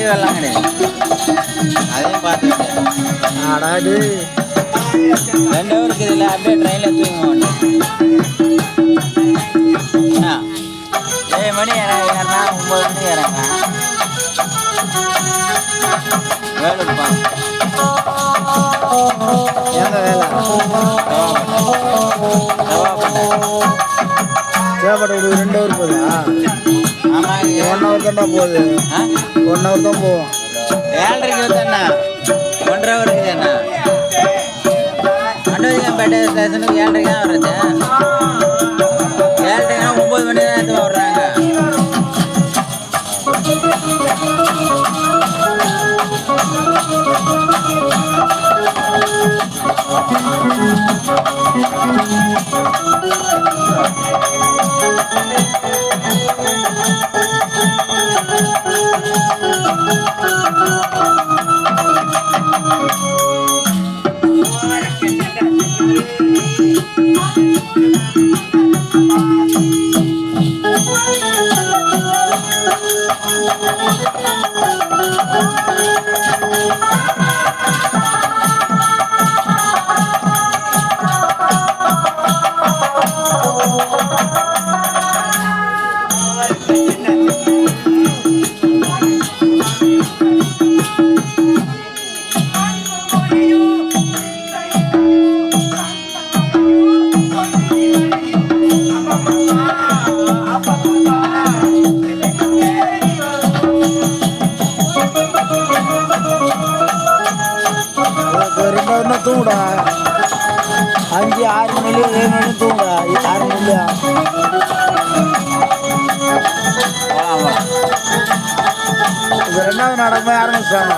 வெள்ளம் கிடையாது. அதையும் பார்த்துட்டு ஆடாது 2 ஹவர் இருக்குதுல்ல, அப்படியே ட்ரெயினில் தூங்க மாட்டேன். 7 மணி ஏறா 9 மணி ஏறாங்க வேலைப்பா. எங்க வேலை சேப்பட்டை 2 ஹவர் போகுதா? ஆமாம் 1 ஹவர் தான்டா போகுது. 1 ஹவர் தான் போவோம். 7:30 தானே 1.5 ஹவர் இருக்குதுண்ணா. அண்டோதிகம்பேட்டை ஸ்டேஷனுக்கு 7:30 தான் வருது. 7:30னா 9 மணி தான் எடுத்து வர்றாங்க. தூங்குடா 5 6 மணி 7 மணி தூங்குடா 6 மணியா இது 2வது நாடகமே ஆரம்பிச்சாங்க.